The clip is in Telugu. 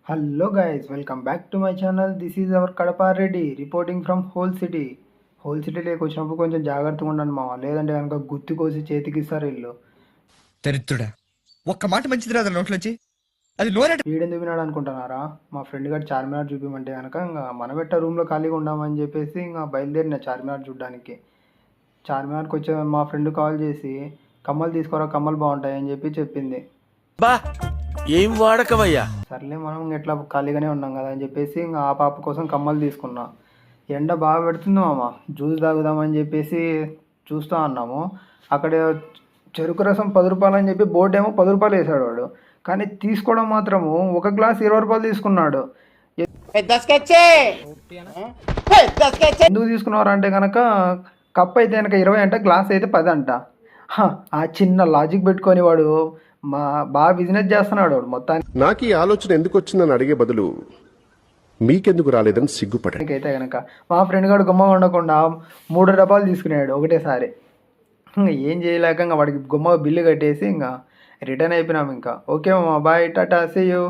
Hello guys, welcome back to my channel. This is our Kadapa Reddy reporting from Whole City. Whole సిటీలోకి వచ్చినప్పుడు కొంచెం జాగ్రత్తగా ఉండండి మామ, లేదంటే కనుక గుత్తి కోసి చేతికి ఇస్తారు ఇల్లు. దరిద్రుడా, ఒక్క మాట మంచిది రాదు నోట్లోంచి. అది నోరే. వీడెందుకు వినాడు అనుకుంటున్నారా? మా ఫ్రెండ్ గారు చార్మినార్ చూపిమంటే కనుక ఇంకా మనమెట్ట రూమ్లో ఖాళీగా ఉండామని చెప్పేసి ఇంకా బయలుదేరిన చార్మినార్ చూడడానికి. చార్మినార్కి వచ్చే మా ఫ్రెండ్ కాల్ చేసి కమ్మలు తీసుకోరా, కమ్మలు బాగుంటాయి అని చెప్పింది. బా ఏం వాడకమయ్యా. సర్లే మనం ఎట్లా ఖాళీగానే ఉన్నాం కదా అని చెప్పేసి ఇంకా ఆ పాప కోసం కమ్మలు తీసుకున్నా. ఎండ బాగా పెడుతుంది మామ, జ్యూస్ తాగుదామని చెప్పేసి చూస్తూ అన్నాము. అక్కడ చెరుకు రసం 10 రూపాయలు అని చెప్పి బోర్డు ఏమో 10 రూపాయలు వేసాడు వాడు, కానీ తీసుకోవడం మాత్రము ఒక గ్లాస్ 20 రూపాయలు తీసుకున్నాడు. ఎందుకు తీసుకున్నారు అంటే కనుక కప్ అయితే కనుక 20 అంట, గ్లాస్ అయితే 10 అంట. ఆ చిన్న లాజిక్ పెట్టుకొని వాడు బాగా బిజినెస్ చేస్తున్నాడు వాడు మొత్తానికి. నాకు ఈ ఆలోచన ఎందుకు వచ్చిందని అడిగే బదులు మీకెందుకు రాలేదని సిగ్గుపడే. అయితే కనుక మా ఫ్రెండ్ గారు గుమ్మ ఉండకుండా 3 డబ్బాలు తీసుకున్నాడు ఒకటేసారి. ఇంకా ఏం చేయలేక ఇంకా వాడికి గుమ్మ బిల్లు కట్టేసి ఇంకా రిటర్న్ అయిపోయినాము. ఇంకా ఓకే మామ, బాయ్, టాటా, సీ యూ.